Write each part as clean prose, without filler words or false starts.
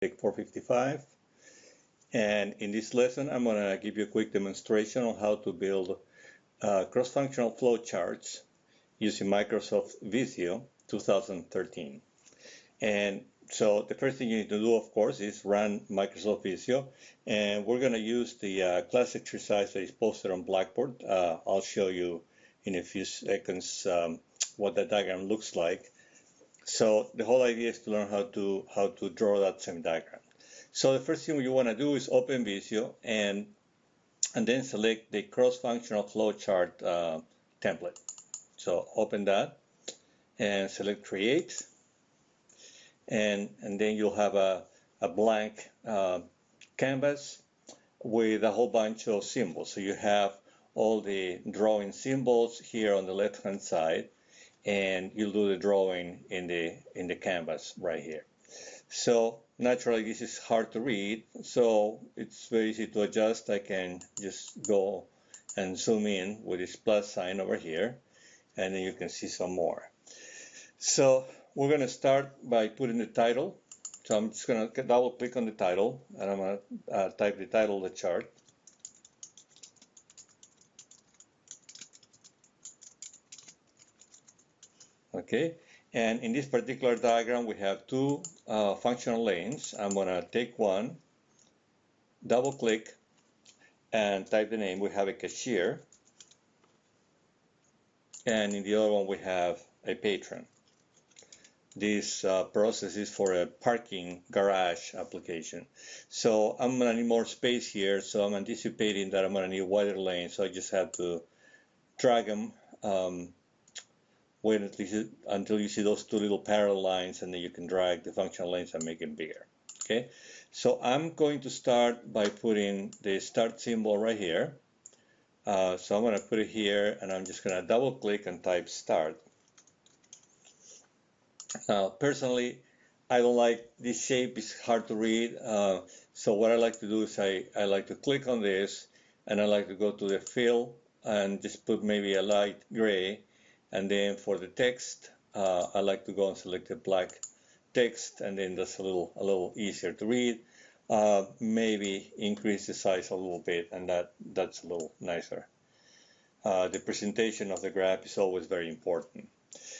Take 455. And in this lesson, I'm going to give you a quick demonstration on how to build cross-functional flowcharts using Microsoft Visio 2013. And so the first thing you need to do, of course, is run Microsoft Visio. And we're going to use the class exercise that is posted on Blackboard. I'll show you in a few seconds what that diagram looks like. So the whole idea is to learn how to draw that same diagram. So the first thing you want to do is open Visio and then select the cross-functional flowchart template. So open that and select Create, and then you'll have a blank canvas with a whole bunch of symbols. So you have all the drawing symbols here on the left-hand side, and you'll do the drawing in the canvas right here. So naturally this is hard to read, so it's very easy to adjust. I can just go and zoom in with this plus sign over here, and then you can see some more. So we're going to start by putting the title. So I'm just going to double click on the title, and I'm going to type the title of the chart. Okay, and in this particular diagram we have two functional lanes. I'm going to take one, double click, and type the name. We have a cashier, and in the other one we have a patron. This process is for a parking garage application. So I'm going to need more space here, so I'm anticipating that I'm going to need wider lanes, so I just have to drag them. Wait until you see those two little parallel lines, and then you can drag the functional lanes and make them bigger. Okay, so I'm going to start by putting the start symbol right here. So I'm going to put it here, and I'm just going to double click and type start. Personally, I don't like this shape. It's hard to read. So what I like to do is I like to click on this, and I like to go to the fill and just put maybe a light gray. And then for the text, I like to go and select the black text, and then that's a little easier to read. Maybe increase the size a little bit, and that's a little nicer. The presentation of the graph is always very important.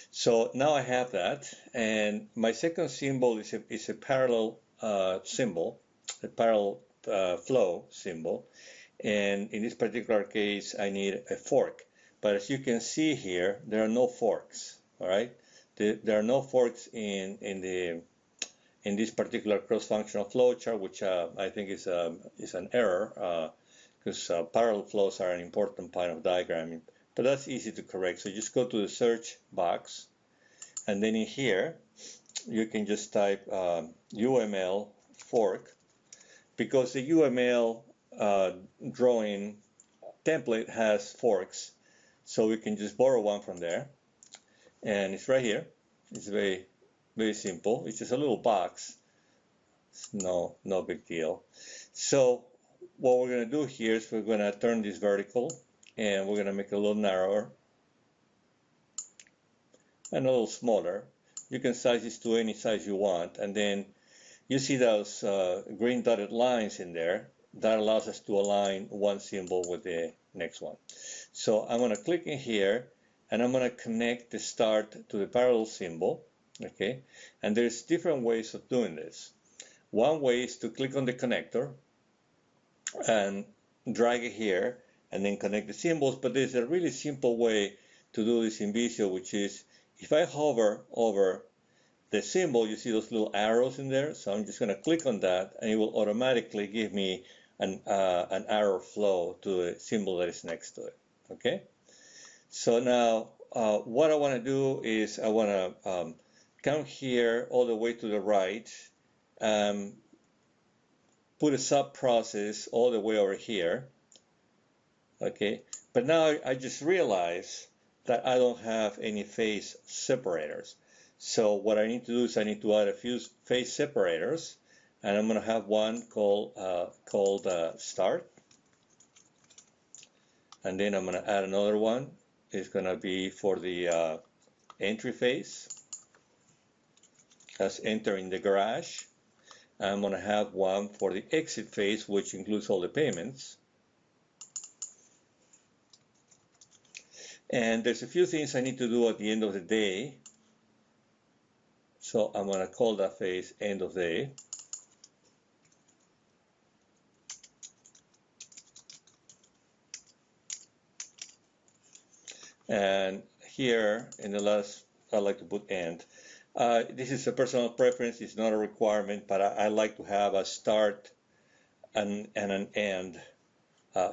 So now I have that, and my second symbol is a parallel symbol, a parallel flow symbol, and in this particular case, I need a fork. But as you can see here, there are no forks. All right, there are no forks in this particular cross-functional flowchart, which I think is an error, because parallel flows are an important part of diagramming. But that's easy to correct. So just go to the search box, and then in here you can just type UML fork, because the UML drawing template has forks. So we can just borrow one from there, and it's right here. It's very, very simple. It's just a little box. It's no big deal. So what we're going to do here is we're going to turn this vertical, and we're going to make it a little narrower and a little smaller. You can size this to any size you want, and then you see those green dotted lines in there. That allows us to align one symbol with the next one. So I'm going to click in here, and I'm going to connect the start to the parallel symbol. Okay, and there's different ways of doing this. One way is to click on the connector and drag it here, and then connect the symbols. But there's a really simple way to do this in Visio, which is if I hover over the symbol, you see those little arrows in there. So I'm just going to click on that, and it will automatically give me an arrow flow to the symbol that is next to it. Okay, so now what I want to do is I want to come here all the way to the right, put a sub process all the way over here. Okay, but now I just realized that I don't have any face separators. So what I need to do is I need to add a few face separators, and I'm going to have one called start, and then I'm going to add another one. It's going to be for the entry face, as enter in the garage, I'm going to have one for the exit phase, which includes all the payments. And there's a few things I need to do at the end of the day. So I'm going to call that phase end of day. And here in the last, I like to put end. This is a personal preference. It's not a requirement, but I like to have a start and an end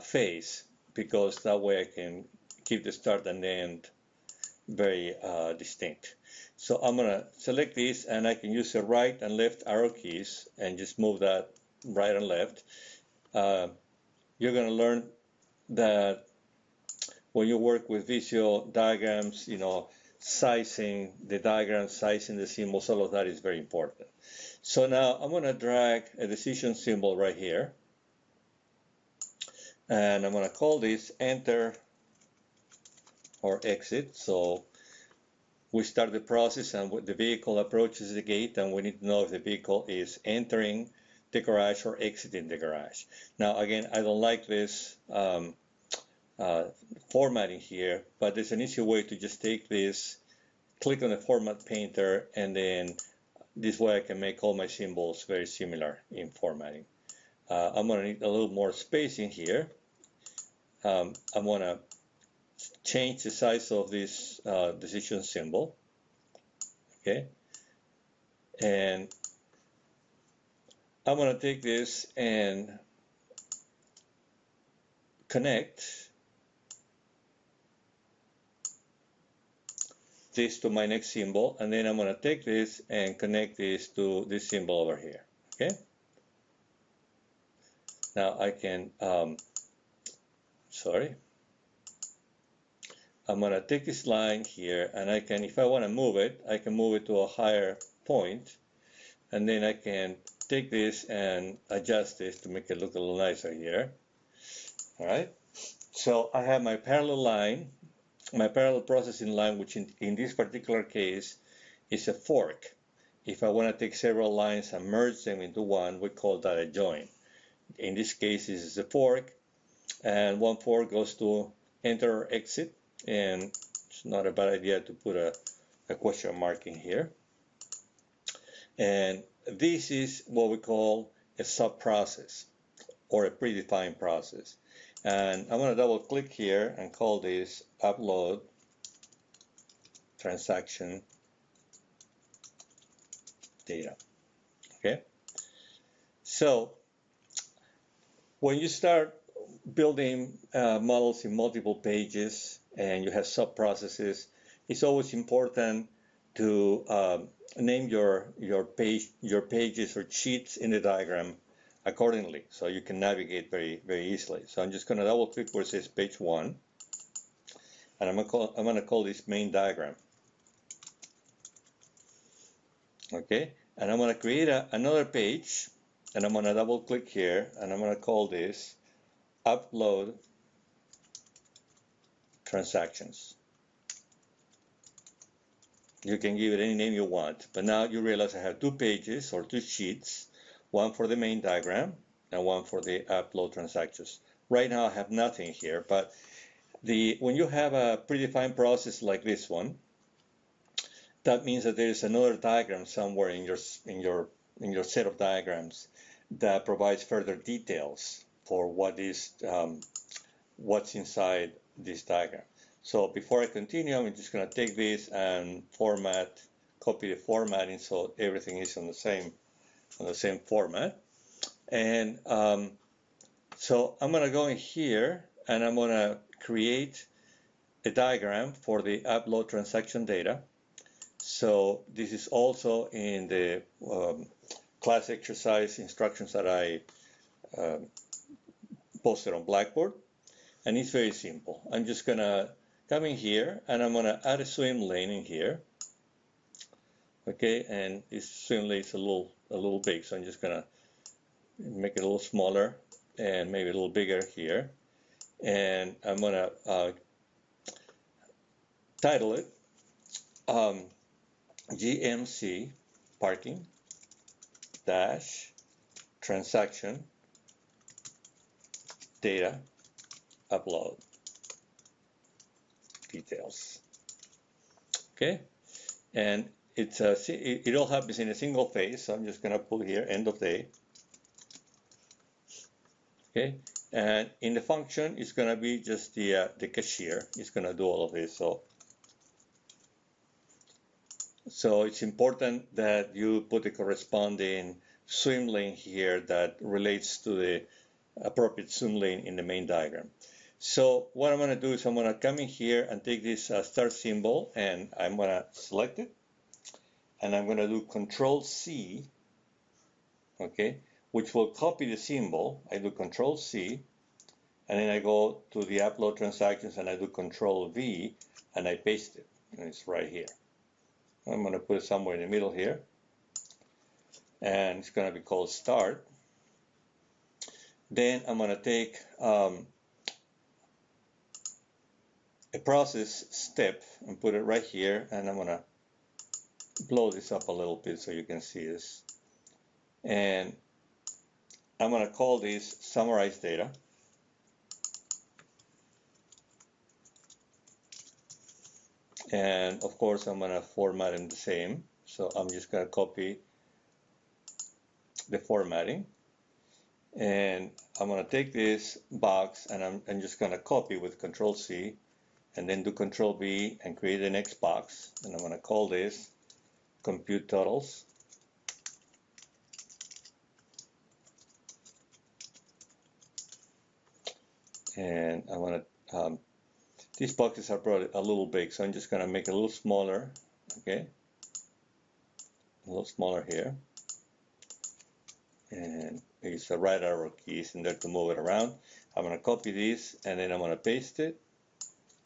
phase, because that way I can keep the start and the end very distinct. So I'm going to select this, and I can use the right and left arrow keys and just move that right and left. You're going to learn that when you work with Visio diagrams, sizing the diagrams, sizing the symbols, all of that is very important. So now I'm going to drag a decision symbol right here. And I'm going to call this enter or exit. So we start the process, and the vehicle approaches the gate, and we need to know if the vehicle is entering the garage or exiting the garage. Now, again, I don't like this formatting here, but there's an easy way to just take this, click on the format painter, and then this way I can make all my symbols very similar in formatting. I'm going to need a little more spacing here. I'm going to change the size of this decision symbol. Okay. And I'm going to take this and connect this to my next symbol, and then I'm going to take this and connect this to this symbol over here. Okay. Now I can, I'm going to take this line here, and I can, if I want to move it, I can move it to a higher point, and then I can take this and adjust this to make it look a little nicer here. All right. So I have my parallel line, my parallel processing line, which in this particular case is a fork. If I want to take several lines and merge them into one, we call that a join. In this case, this is a fork, and one fork goes to enter or exit, and it's not a bad idea to put a question mark in here. And this is what we call a sub-process or a predefined process. And I'm going to double click here and call this upload transaction data. Okay. So when you start building models in multiple pages and you have sub-processes, it's always important to name your pages or sheets in the diagram accordingly, so you can navigate very easily. So I'm just going to double click where it says page 1, and I'm going to call this main diagram. Okay, and I'm going to create another page, and I'm going to double click here, and I'm going to call this upload transactions. You can give it any name you want, but now you realize I have two pages or two sheets, one for the main diagram and one for the upload transactions. Right now I have nothing here, but when you have a predefined process like this one, that means that there is another diagram somewhere in your set of diagrams that provides further details for what's inside this diagram. So before I continue, I'm just going to take this and copy the formatting so everything is on the same format. And so I'm going to go in here and I'm going to create a diagram for the upload transaction data. So this is also in the class exercise instructions that I posted on Blackboard. And it's very simple. I'm just going to come in here and I'm going to add a swim lane in here. Okay, and this swim lane is a little big, so I'm just going to make it a little smaller and maybe a little bigger here. And I'm going to title it GMC parking dash transaction data upload details. Okay, and it all happens in a single phase. So I'm just going to put here end of day. Okay, and in the function, it's going to be just the cashier. It's going to do all of this. So it's important that you put the corresponding swim lane here that relates to the appropriate swim lane in the main diagram. So what I'm going to do is I'm going to come in here and take this start symbol, and I'm going to select it, and I'm going to do Control C, okay, which will copy the symbol. I do Control C, and then I go to the upload transactions and I do Control V, and I paste it, and it's right here. I'm going to put it somewhere in the middle here, and it's going to be called start. Then I'm going to take a process step and put it right here, and I'm going to blow this up a little bit so you can see this. And I'm going to call this summarize data. And of course, I'm going to format them the same. So I'm just going to copy the formatting. And I'm going to take this box and I'm just going to copy with Control C and then do Control V and create the next box. And I'm going to call this compute totals. And I want to, these boxes are probably a little big, so I'm just going to make it a little smaller, okay? A little smaller here. And use the right arrow keys in there to move it around. I'm going to copy this and then I'm going to paste it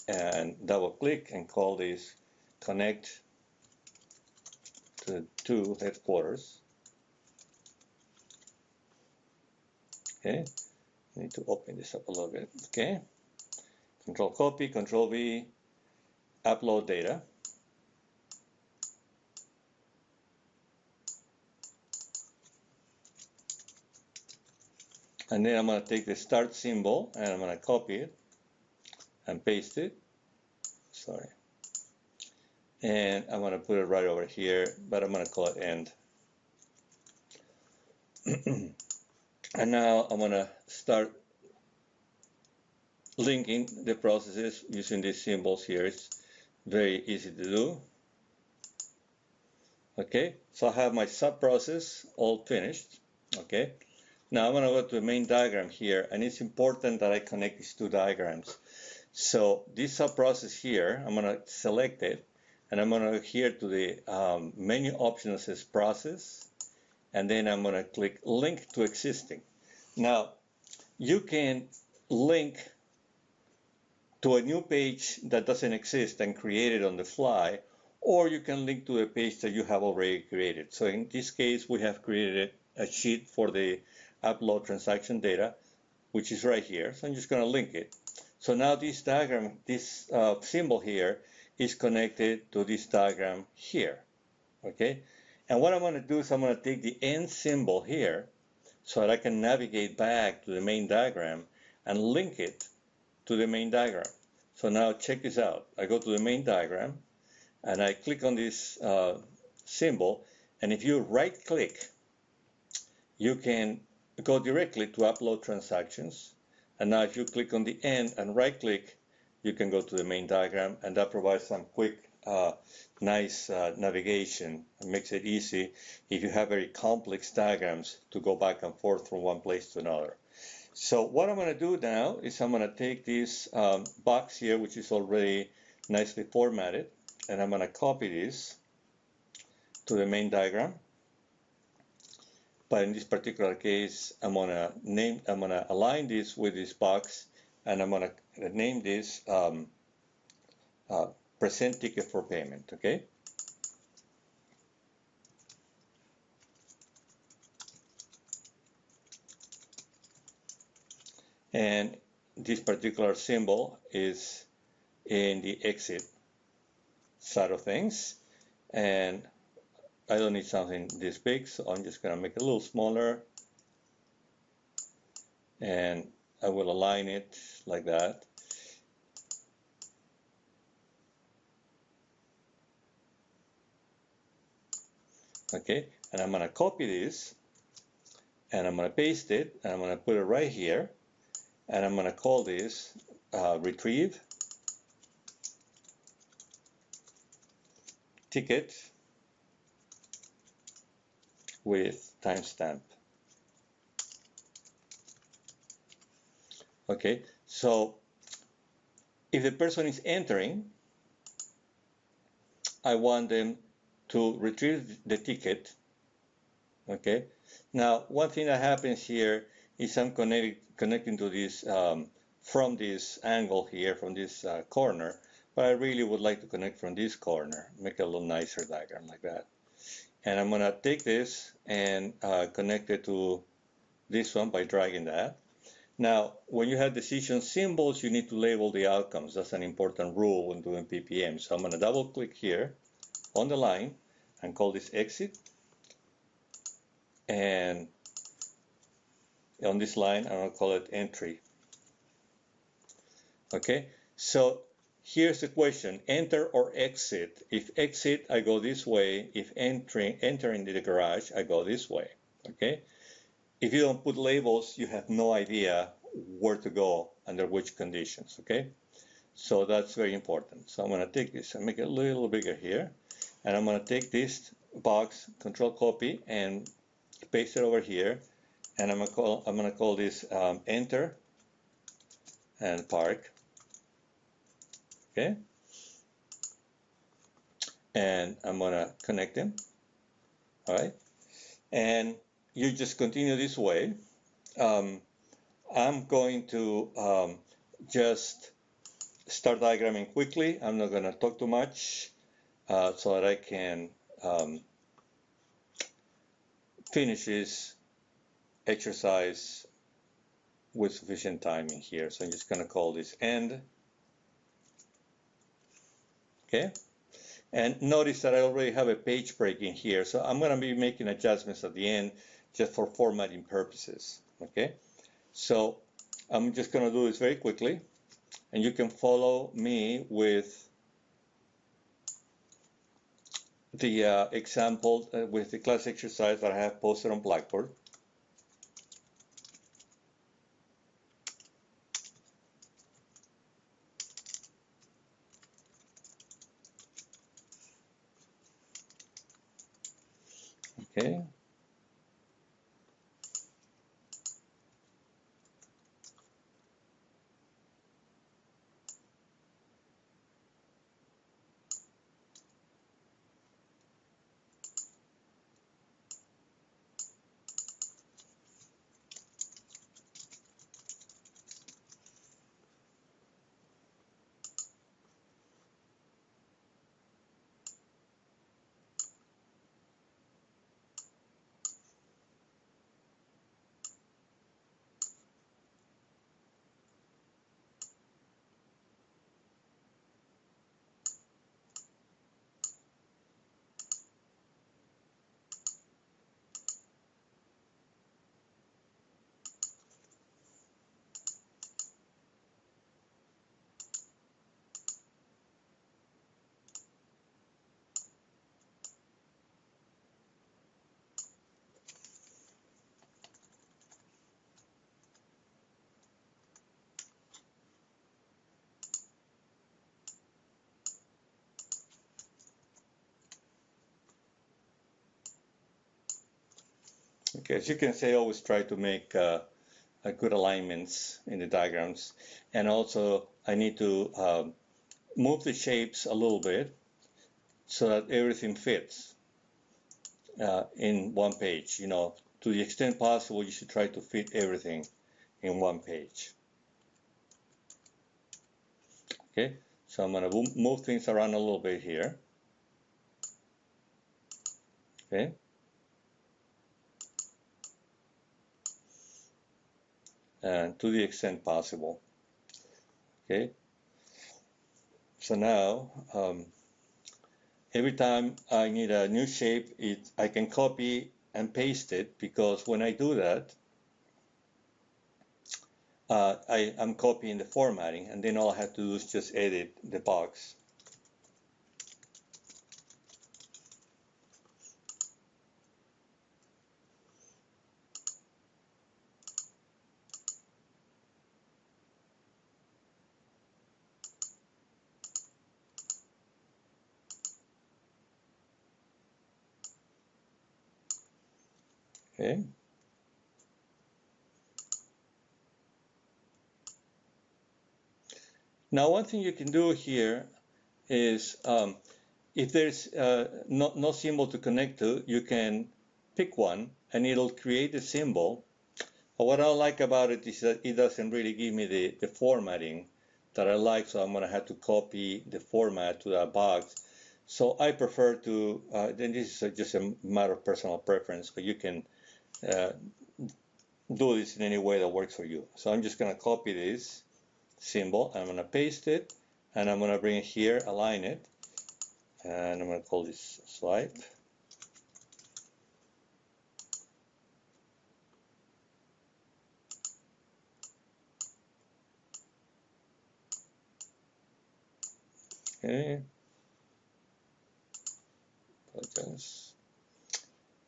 and double click and call this connect to headquarters. Okay, I need to open this up a little bit. Okay, Control copy, Control V, upload data. And then I'm going to take the start symbol and I'm going to copy it and paste it. Sorry. And I'm going to put it right over here, but I'm going to call it end. And now I'm going to start linking the processes using these symbols here. It's very easy to do. Okay, so I have my sub-process all finished. Okay, now I'm going to go to the main diagram here, and it's important that I connect these two diagrams. So this sub-process here, I'm going to select it, and I'm going to go here to the menu option that says process, and then I'm going to click link to existing. Now, you can link to a new page that doesn't exist and create it on the fly, or you can link to a page that you have already created. So in this case, we have created a sheet for the upload transaction data, which is right here. So I'm just going to link it. So now this diagram, this symbol here is connected to this diagram here, okay? And what I'm going to do is I'm going to take the end symbol here so that I can navigate back to the main diagram and link it to the main diagram. So now check this out. I go to the main diagram and I click on this symbol, and if you right click, you can go directly to upload transactions. And now if you click on the end and right click, you can go to the main diagram, and that provides some quick, nice navigation. It makes it easy if you have very complex diagrams to go back and forth from one place to another. So what I'm going to do now is I'm going to take this box here, which is already nicely formatted, and I'm going to copy this to the main diagram. But in this particular case, I'm going to align this with this box, and I'm going to name this present ticket for payment, okay? And this particular symbol is in the exit side of things, and I don't need something this big, so I'm just going to make it a little smaller. and I will align it like that. Okay, and I'm going to copy this, and I'm going to paste it, and I'm going to put it right here, and I'm going to call this retrieve ticket with timestamp. Okay, so if the person is entering, I want them to retrieve the ticket. Okay, now one thing that happens here is I'm connecting to this from this angle here, from this corner, but I really would like to connect from this corner, make a little nicer diagram like that. And I'm going to take this and connect it to this one by dragging that. Now, when you have decision symbols, you need to label the outcomes. That's an important rule when doing BPM. So I'm going to double click here on the line and call this exit. And on this line, I'm going to call it entry. Okay, so here's the question, enter or exit. If exit, I go this way. If entering the garage, I go this way. Okay, if you don't put labels, you have no idea where to go under which conditions. Okay, so that's very important. So I'm going to take this and make it a little bigger here, and I'm going to take this box, control copy, and paste it over here, and I'm going to call this enter and park. Okay, and I'm going to connect them. All right, and you just continue this way. I'm going to just start diagramming quickly. I'm not going to talk too much so that I can finish this exercise with sufficient time in here. So I'm just going to call this end. Okay, and notice that I already have a page break in here, so I'm going to be making adjustments at the end just for formatting purposes. Okay, so I'm just going to do this very quickly, and you can follow me with the example with the class exercise that I have posted on Blackboard. Okay. Okay, as you can see, I always try to make good alignments in the diagrams, and also I need to move the shapes a little bit so that everything fits in one page. You know, to the extent possible, you should try to fit everything in one page. Okay, so I'm going to move things around a little bit here. Okay. And to the extent possible. Okay. So now, every time I need a new shape, I can copy and paste it, because when I do that, I'm copying the formatting, and then all I have to do is just edit the box. Okay. Now, one thing you can do here is if there's no symbol to connect to, you can pick one and it'll create a symbol. But what I like about it is that it doesn't really give me the formatting that I like, so I'm going to have to copy the format to that box. So I prefer to, then this is just a matter of personal preference, but you can do this in any way that works for you. So I'm just going to copy this symbol, I'm going to paste it, and I'm going to bring it here, align it, and I'm going to call this swipe. Okay.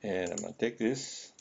And I'm going to take this.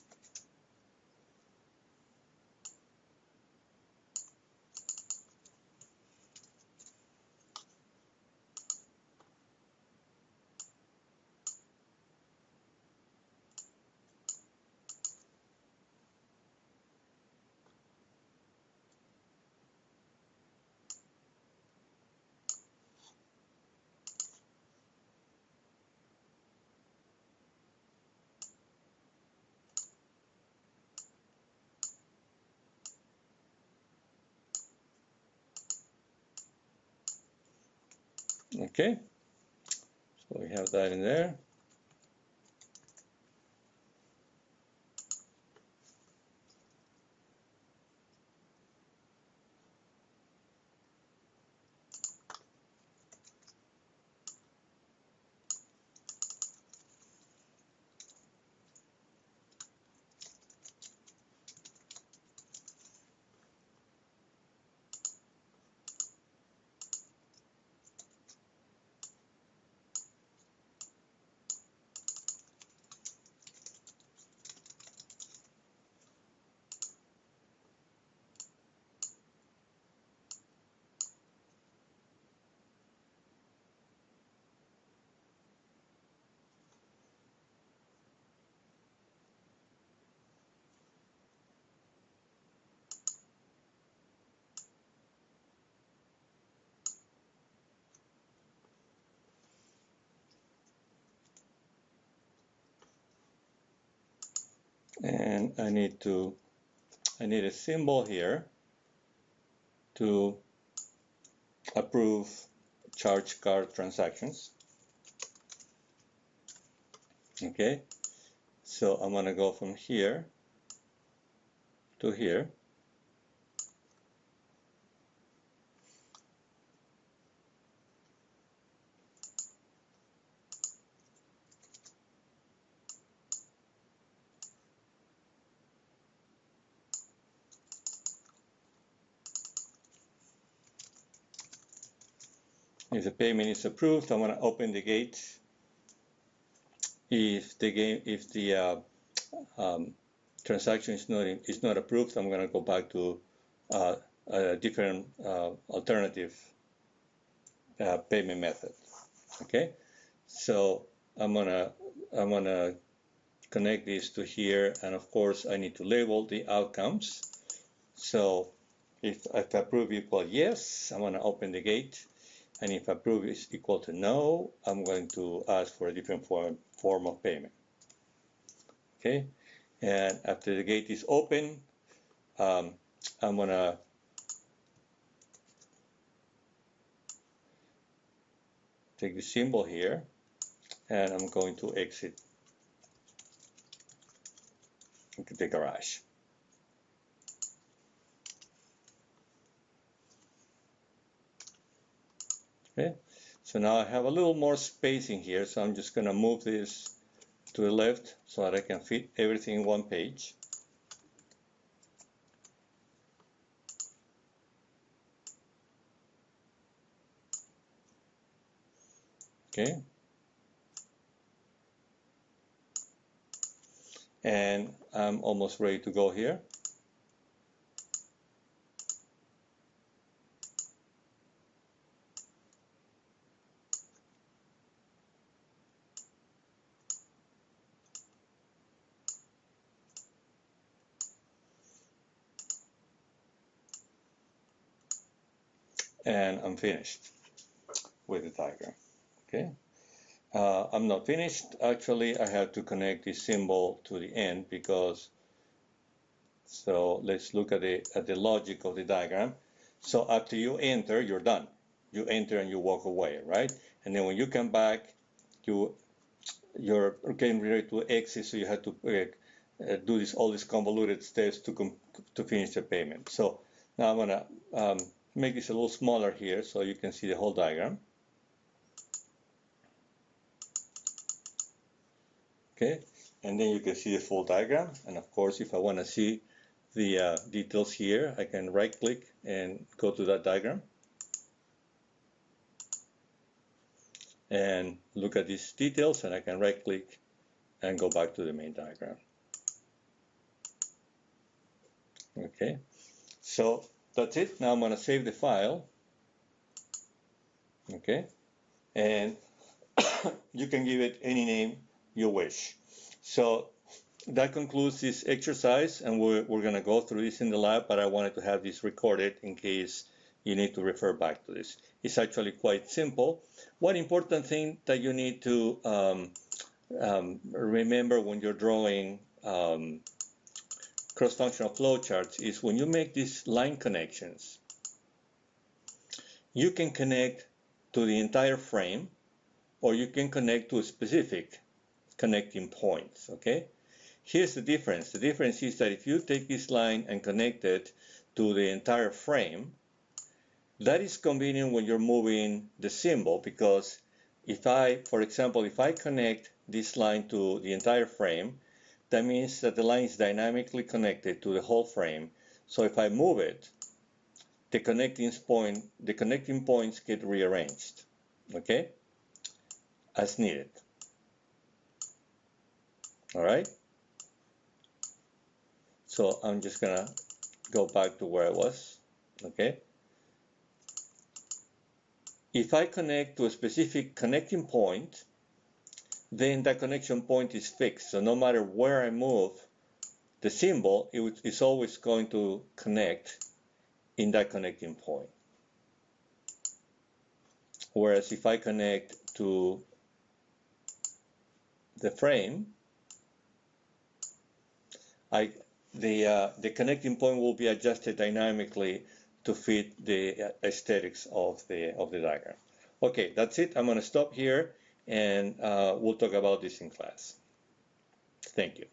Okay, so we have that in there. And I need a symbol here to approve charge card transactions. Okay, so I'm going to go from here to here. If the payment is approved, I'm going to open the gate. If the transaction is not approved, I'm going to go back to a different alternative payment method. Okay, so I'm gonna connect this to here, and of course I need to label the outcomes. So if approve equal yes, I'm going to open the gate. And if approve is equal to no, I'm going to ask for a different form of payment. Okay, and after the gate is open, I'm going to take the symbol here, and I'm going to exit into the garage. Okay, so now I have a little more spacing here, so I'm just going to move this to the left so that I can fit everything in one page. Okay. And I'm almost ready to go here. And I'm finished with the diagram. Okay. I'm not finished. Actually, I have to connect this symbol to the end because, so let's look at the logic of the diagram. So after you enter, you're done. You enter and you walk away, right? And then when you come back, you're getting ready to exit, so you have to do all these convoluted steps to finish the payment. So now I'm gonna make this a little smaller here so you can see the whole diagram. Okay, and then you can see the full diagram. And of course, if I want to see the details here, I can right click and go to that diagram and look at these details, and I can right click and go back to the main diagram. Okay, so that's it. Now I'm going to save the file. Okay, and you can give it any name you wish. So that concludes this exercise, and we're going to go through this in the lab, but I wanted to have this recorded in case you need to refer back to this. It's actually quite simple. One important thing that you need to remember when you're drawing cross-functional flowcharts is when you make these line connections, you can connect to the entire frame, or you can connect to a specific connecting points, okay? Here's the difference. The difference is that if you take this line and connect it to the entire frame, that is convenient when you're moving the symbol, because if I, for example, if I connect this line to the entire frame, that means that the line is dynamically connected to the whole frame. So if I move it, the connecting points get rearranged, okay, as needed. All right. So I'm just gonna go back to where I was, okay? If I connect to a specific connecting point, then that connection point is fixed. So no matter where I move the symbol, it's always going to connect in that connecting point. Whereas if I connect to the frame, the connecting point will be adjusted dynamically to fit the aesthetics of the diagram. Okay, that's it. I'm going to stop here, and we'll talk about this in class. Thank you.